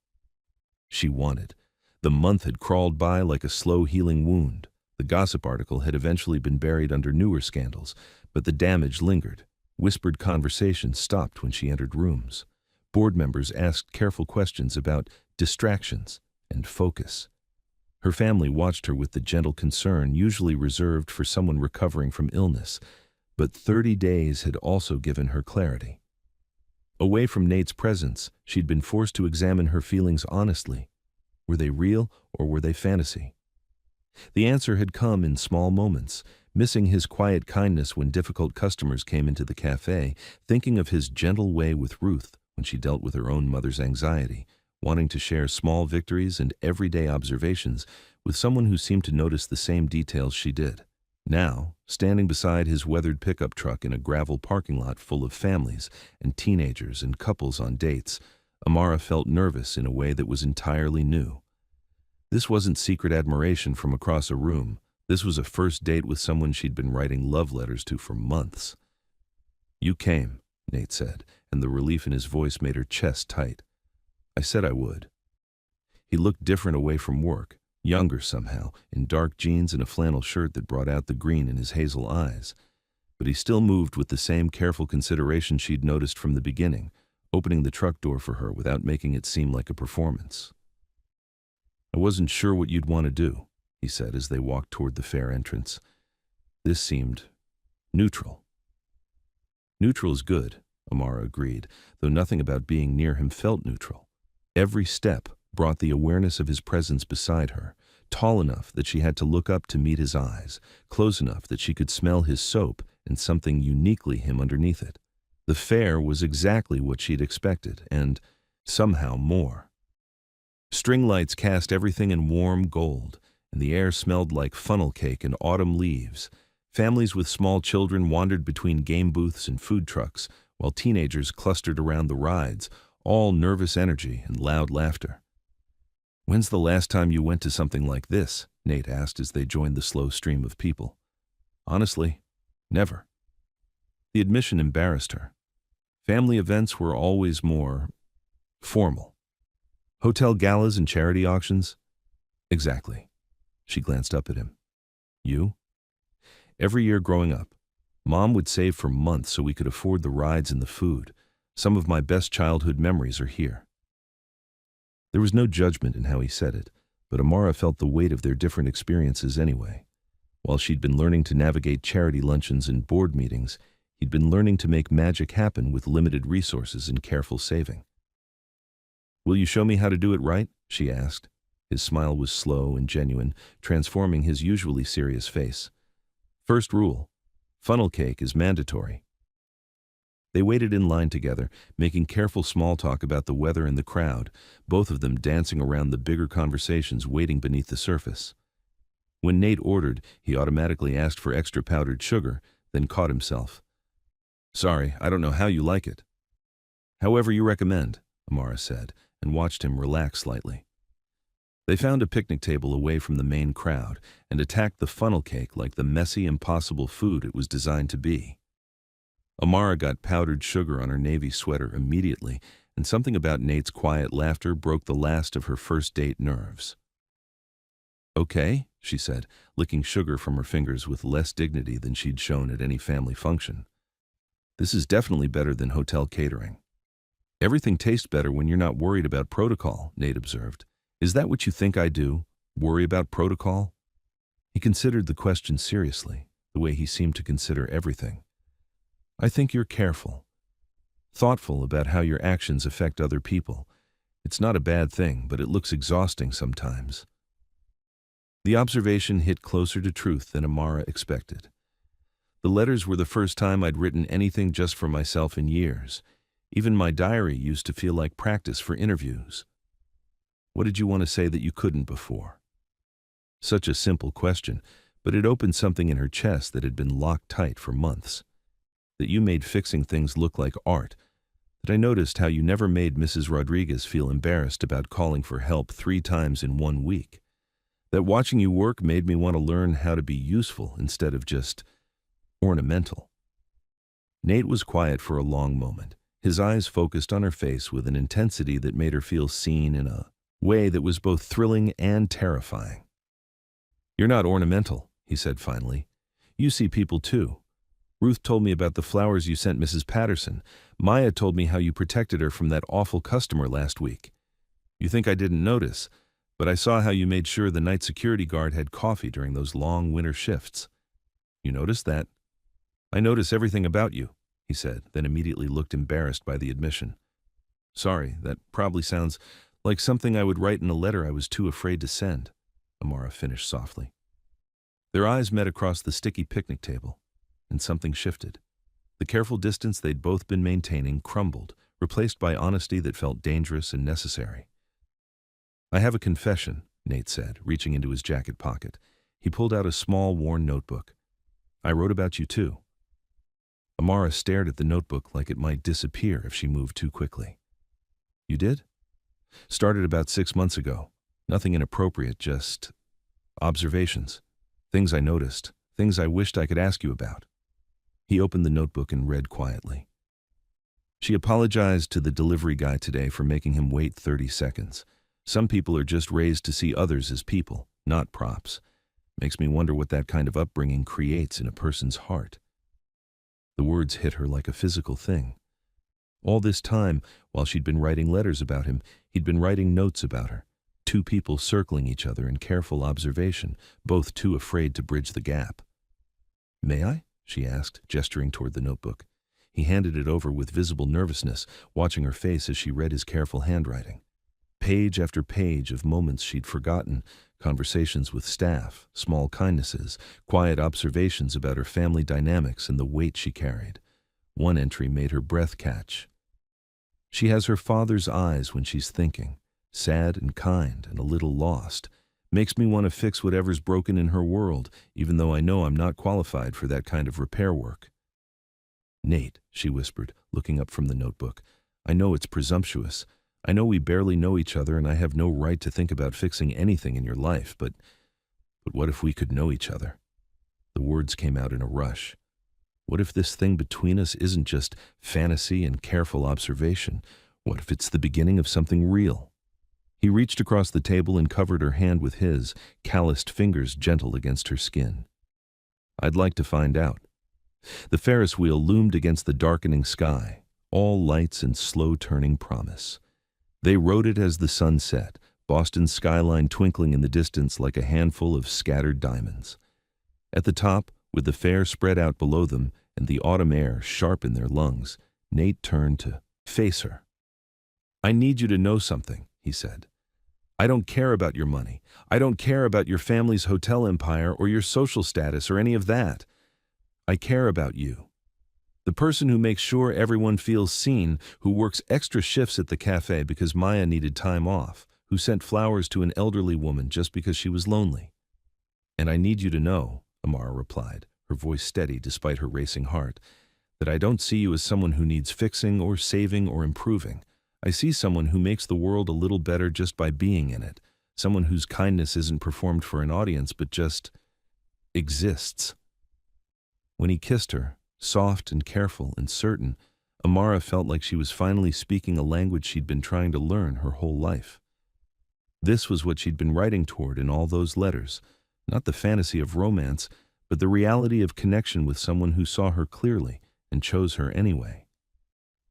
She wanted. The month had crawled by like a slow-healing wound. The gossip article had eventually been buried under newer scandals, but the damage lingered. Whispered conversations stopped when she entered rooms. Board members asked careful questions about distractions and focus. Her family watched her with the gentle concern usually reserved for someone recovering from illness, but 30 days had also given her clarity. Away from Nate's presence, she'd been forced to examine her feelings honestly. Were they real or were they fantasy? The answer had come in small moments, missing his quiet kindness when difficult customers came into the cafe, thinking of his gentle way with Ruth when she dealt with her own mother's anxiety, wanting to share small victories and everyday observations with someone who seemed to notice the same details she did. Now, standing beside his weathered pickup truck in a gravel parking lot full of families and teenagers and couples on dates, Amara felt nervous in a way that was entirely new. This wasn't secret admiration from across a room. This was a first date with someone she'd been writing love letters to for months. "You came," Nate said, and the relief in his voice made her chest tight. "I said I would." He looked different away from work, younger somehow, in dark jeans and a flannel shirt that brought out the green in his hazel eyes. But he still moved with the same careful consideration she'd noticed from the beginning, opening the truck door for her without making it seem like a performance. "I wasn't sure what you'd want to do," he said as they walked toward the fair entrance. This seemed neutral. "Neutral is good," Amara agreed, though nothing about being near him felt neutral. Every step brought the awareness of his presence beside her, tall enough that she had to look up to meet his eyes, close enough that she could smell his soap and something uniquely him underneath it. The fair was exactly what she'd expected, and somehow more. String lights cast everything in warm gold, and the air smelled like funnel cake and autumn leaves. Families with small children wandered between game booths and food trucks, while teenagers clustered around the rides, all nervous energy and loud laughter. "When's the last time you went to something like this?" Nate asked as they joined the slow stream of people. "Honestly, never." The admission embarrassed her. Family events were always more formal. Hotel galas and charity auctions? Exactly. She glanced up at him. "You?" "Every year growing up, Mom would save for months so we could afford the rides and the food. Some of my best childhood memories are here." There was no judgment in how he said it, but Amara felt the weight of their different experiences anyway. While she'd been learning to navigate charity luncheons and board meetings, he'd been learning to make magic happen with limited resources and careful saving. "Will you show me how to do it right?" she asked. His smile was slow and genuine, transforming his usually serious face. "First rule, funnel cake is mandatory." They waited in line together, making careful small talk about the weather and the crowd, both of them dancing around the bigger conversations waiting beneath the surface. When Nate ordered, he automatically asked for extra powdered sugar, then caught himself. "Sorry, I don't know how you like it." "However you recommend," Amara said, and watched him relax slightly. They found a picnic table away from the main crowd and attacked the funnel cake like the messy, impossible food it was designed to be. Amara got powdered sugar on her navy sweater immediately, and something about Nate's quiet laughter broke the last of her first date nerves. "Okay," she said, licking sugar from her fingers with less dignity than she'd shown at any family function. "This is definitely better than hotel catering." "Everything tastes better when you're not worried about protocol," Nate observed. "Is that what you think I do? Worry about protocol?" He considered the question seriously, the way he seemed to consider everything. "I think you're careful, thoughtful about how your actions affect other people. It's not a bad thing, but it looks exhausting sometimes." The observation hit closer to truth than Amara expected. The letters were the first time I'd written anything just for myself in years. Even my diary used to feel like practice for interviews. What did you want to say that you couldn't before? Such a simple question, but it opened something in her chest that had been locked tight for months. That you made fixing things look like art. That I noticed how you never made Mrs. Rodriguez feel embarrassed about calling for help 3 times in 1 week. That watching you work made me want to learn how to be useful instead of just ornamental. Nate was quiet for a long moment, his eyes focused on her face with an intensity that made her feel seen in a way that was both thrilling and terrifying. "You're not ornamental," he said finally. "You see people too. Ruth told me about the flowers you sent Mrs. Patterson. Maya told me how you protected her from that awful customer last week. You think I didn't notice, but I saw how you made sure the night security guard had coffee during those long winter shifts. You noticed that? I notice everything about you," he said, then immediately looked embarrassed by the admission. "Sorry, that probably sounds like something I would write in a letter I was too afraid to send," Amara finished softly. Their eyes met across the sticky picnic table, and something shifted. The careful distance they'd both been maintaining crumbled, replaced by honesty that felt dangerous and necessary. "I have a confession," Nate said, reaching into his jacket pocket. He pulled out a small, worn notebook. "I wrote about you too." Amara stared at the notebook like it might disappear if she moved too quickly. "You did?" "Started about 6 months ago. Nothing inappropriate, just observations. Things I noticed, things I wished I could ask you about." He opened the notebook and read quietly. "She apologized to the delivery guy today for making him wait 30 seconds. Some people are just raised to see others as people, not props. Makes me wonder what that kind of upbringing creates in a person's heart." The words hit her like a physical thing. All this time, while she'd been writing letters about him, he'd been writing notes about her. 2 people circling each other in careful observation, both too afraid to bridge the gap. "May I?" she asked, gesturing toward the notebook. He handed it over with visible nervousness, watching her face as she read his careful handwriting. Page after page of moments she'd forgotten, conversations with staff, small kindnesses, quiet observations about her family dynamics and the weight she carried. One entry made her breath catch. "She has her father's eyes when she's thinking, sad and kind and a little lost. Makes me want to fix whatever's broken in her world, even though I know I'm not qualified for that kind of repair work." "Nate," she whispered, looking up from the notebook, "I know it's presumptuous. I know we barely know each other and I have no right to think about fixing anything in your life, but what if we could know each other?" The words came out in a rush. What if this thing between us isn't just fantasy and careful observation? What if it's the beginning of something real? He reached across the table and covered her hand with his, calloused fingers gentle against her skin. "I'd like to find out." The Ferris wheel loomed against the darkening sky, all lights and slow-turning promise. They rode it as the sun set, Boston's skyline twinkling in the distance like a handful of scattered diamonds. At the top, with the fair spread out below them and the autumn air sharp in their lungs, Nate turned to face her. "I need you to know something," he said. "I don't care about your money. I don't care about your family's hotel empire or your social status or any of that. I care about you. The person who makes sure everyone feels seen, who works extra shifts at the cafe because Maya needed time off, who sent flowers to an elderly woman just because she was lonely." "And I need you to know," Amara replied, her voice steady despite her racing heart, "that I don't see you as someone who needs fixing or saving or improving. I see someone who makes the world a little better just by being in it, someone whose kindness isn't performed for an audience but just exists." When he kissed her, soft and careful and certain, Amara felt like she was finally speaking a language she'd been trying to learn her whole life. This was what she'd been writing toward in all those letters, not the fantasy of romance, but the reality of connection with someone who saw her clearly and chose her anyway.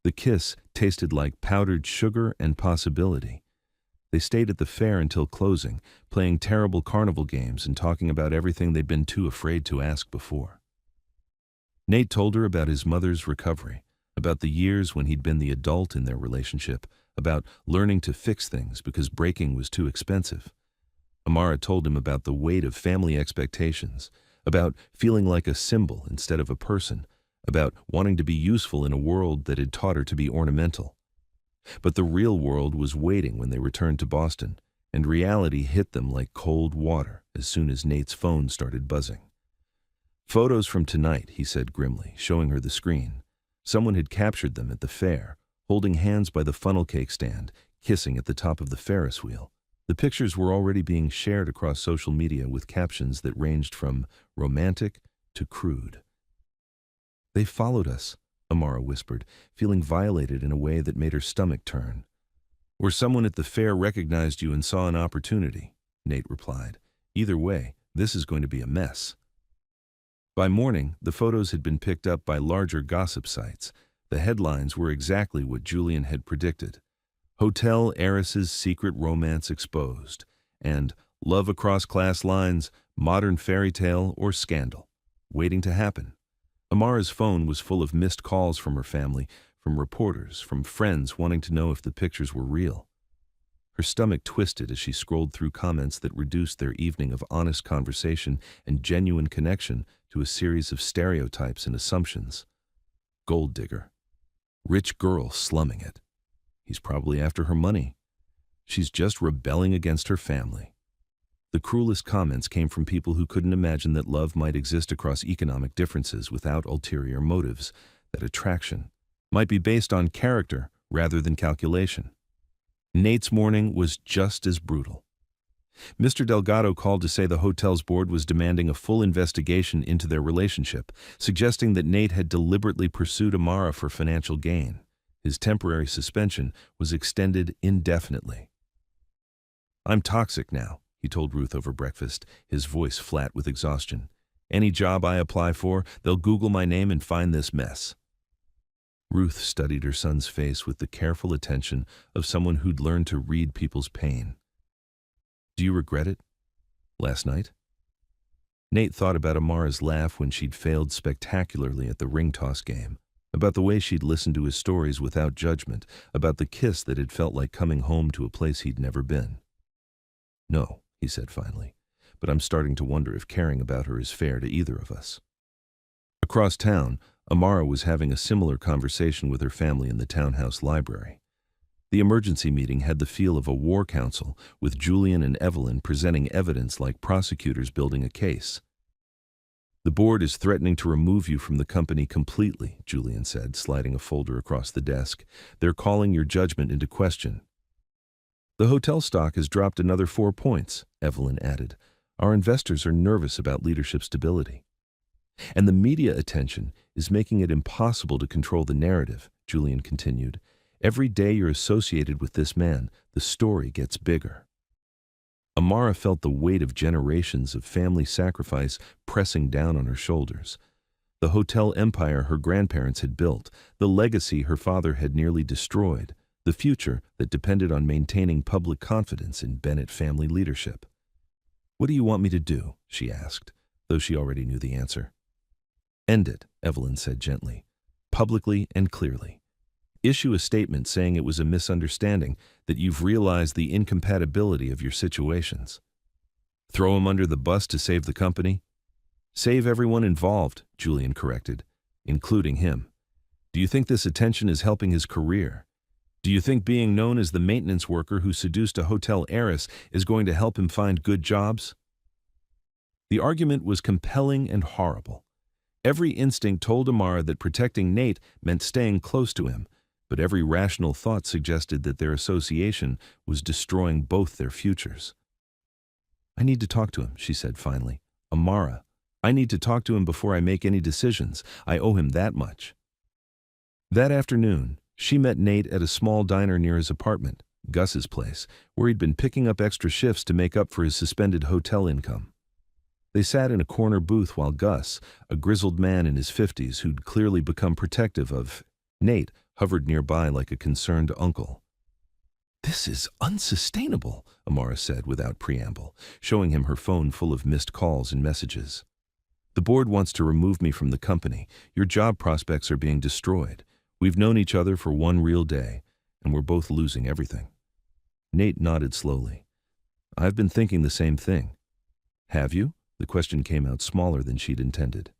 The kiss tasted like powdered sugar and possibility. They stayed at the fair until closing, playing terrible carnival games and talking about everything they'd been too afraid to ask before. Nate told her about his mother's recovery, about the years when he'd been the adult in their relationship, about learning to fix things because breaking was too expensive. Amara told him about the weight of family expectations, about feeling like a symbol instead of a person, about wanting to be useful in a world that had taught her to be ornamental. But the real world was waiting when they returned to Boston, and reality hit them like cold water as soon as Nate's phone started buzzing. "Photos from tonight," he said grimly, showing her the screen. Someone had captured them at the fair, holding hands by the funnel cake stand, kissing at the top of the Ferris wheel. The pictures were already being shared across social media with captions that ranged from romantic to crude. "They followed us," Amara whispered, feeling violated in a way that made her stomach turn. "Or someone at the fair recognized you and saw an opportunity," Nate replied. "Either way, this is going to be a mess." By morning, the photos had been picked up by larger gossip sites. The headlines were exactly what Julian had predicted. "Hotel Heiress's Secret Romance Exposed," and "Love Across Class Lines, Modern Fairy Tale or Scandal," waiting to happen. Amara's phone was full of missed calls from her family, from reporters, from friends wanting to know if the pictures were real. Her stomach twisted as she scrolled through comments that reduced their evening of honest conversation and genuine connection to a series of stereotypes and assumptions. Gold digger. Rich girl slumming it. He's probably after her money. She's just rebelling against her family. The cruelest comments came from people who couldn't imagine that love might exist across economic differences without ulterior motives, that attraction might be based on character rather than calculation. Nate's morning was just as brutal. Mr. Delgado called to say the hotel's board was demanding a full investigation into their relationship, suggesting that Nate had deliberately pursued Amara for financial gain. His temporary suspension was extended indefinitely. "I'm toxic now," he told Ruth over breakfast, his voice flat with exhaustion. "Any job I apply for, they'll Google my name and find this mess." Ruth studied her son's face with the careful attention of someone who'd learned to read people's pain. "Do you regret it? Last night?" Nate thought about Amara's laugh when she'd failed spectacularly at the ring toss game, about the way she'd listened to his stories without judgment, about the kiss that had felt like coming home to a place he'd never been. "No," he said finally, "but I'm starting to wonder if caring about her is fair to either of us." Across town, Amara was having a similar conversation with her family in the townhouse library. The emergency meeting had the feel of a war council, with Julian and Evelyn presenting evidence like prosecutors building a case. "The board is threatening to remove you from the company completely," Julian said, sliding a folder across the desk. "They're calling your judgment into question." "The hotel stock has dropped another 4 points," Evelyn added. "Our investors are nervous about leadership stability." "And the media attention is making it impossible to control the narrative," Julian continued. "Every day you're associated with this man, the story gets bigger." Amara felt the weight of generations of family sacrifice pressing down on her shoulders. The hotel empire her grandparents had built, the legacy her father had nearly destroyed, the future that depended on maintaining public confidence in Bennett family leadership. "What do you want me to do?" she asked, though she already knew the answer. "End it," Evelyn said gently, "publicly and clearly. Issue a statement saying it was a misunderstanding, that you've realized the incompatibility of your situations. Throw him under the bus to save the company?" "Save everyone involved," Julian corrected, "including him. Do you think this attention is helping his career? Do you think being known as the maintenance worker who seduced a hotel heiress is going to help him find good jobs?" The argument was compelling and horrible. Every instinct told Amara that protecting Nate meant staying close to him, but every rational thought suggested that their association was destroying both their futures. "I need to talk to him," she said finally. "Amara, I need to talk to him before I make any decisions. I owe him that much." That afternoon, she met Nate at a small diner near his apartment, Gus's place, where he'd been picking up extra shifts to make up for his suspended hotel income. They sat in a corner booth while Gus, a grizzled man in his 50s who'd clearly become protective of Nate, hovered nearby like a concerned uncle. "This is unsustainable," Amara said without preamble, showing him her phone full of missed calls and messages. "The board wants to remove me from the company. Your job prospects are being destroyed. We've known each other for one real day, and we're both losing everything." Nate nodded slowly. I've been thinking the same thing. Have you? The question came out smaller than she'd intended.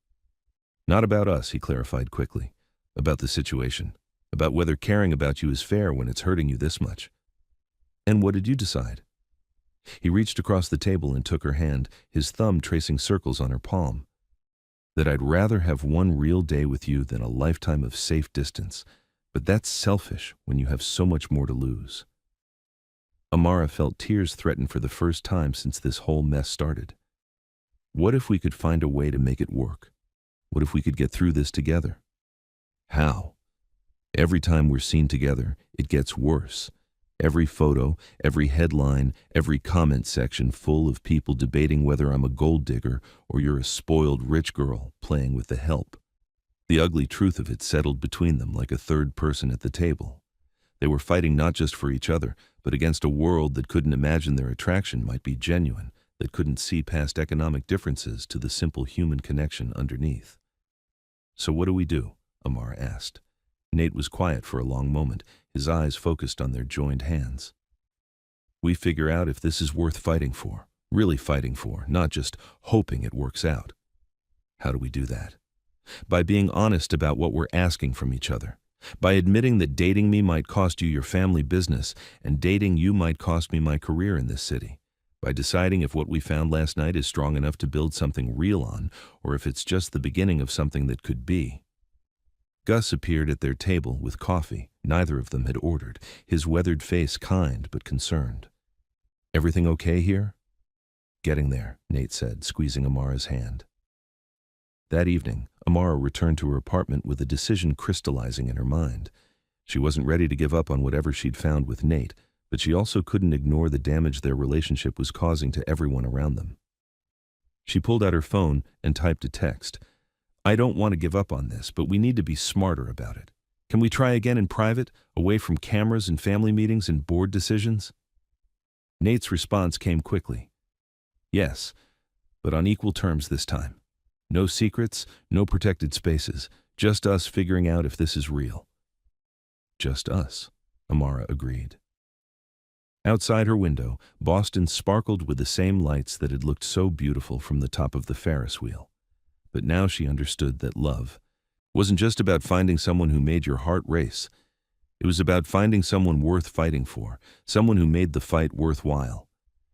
Not about us, he clarified quickly. About the situation. About whether caring about you is fair when it's hurting you this much. And what did you decide? He reached across the table and took her hand, his thumb tracing circles on her palm. That I'd rather have one real day with you than a lifetime of safe distance, but that's selfish when you have so much more to lose. Amara felt tears threaten for the first time since this whole mess started. What if we could find a way to make it work? What if we could get through this together? How? Every time we're seen together, it gets worse. Every photo, every headline, every comment section full of people debating whether I'm a gold digger or you're a spoiled rich girl playing with the help. The ugly truth of it settled between them like a third person at the table. They were fighting not just for each other, but against a world that couldn't imagine their attraction might be genuine, that couldn't see past economic differences to the simple human connection underneath. So what do we do? Amara asked. Nate was quiet for a long moment, his eyes focused on their joined hands. We figure out if this is worth fighting for, really fighting for, not just hoping it works out. How do we do that? By being honest about what we're asking from each other. By admitting that dating me might cost you your family business and dating you might cost me my career in this city. By deciding if what we found last night is strong enough to build something real on, or if it's just the beginning of something that could be. Gus appeared at their table with coffee neither of them had ordered, his weathered face kind but concerned. Everything okay here? Getting there, Nate said, squeezing Amara's hand. That evening, Amara returned to her apartment with a decision crystallizing in her mind. She wasn't ready to give up on whatever she'd found with Nate, but she also couldn't ignore the damage their relationship was causing to everyone around them. She pulled out her phone and typed a text. I don't want to give up on this, but we need to be smarter about it. Can we try again in private, away from cameras and family meetings and board decisions? Nate's response came quickly. Yes, but on equal terms this time. No secrets, no protected spaces, just us figuring out if this is real. Just us, Amara agreed. Outside her window, Boston sparkled with the same lights that had looked so beautiful from the top of the Ferris wheel. But now she understood that love wasn't just about finding someone who made your heart race. It was about finding someone worth fighting for, someone who made the fight worthwhile.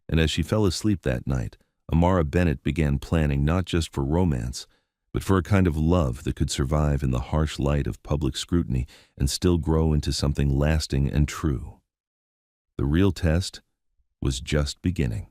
And as she fell asleep that night, Amara Bennett began planning not just for romance, but for a kind of love that could survive in the harsh light of public scrutiny and still grow into something lasting and true. The real test was just beginning.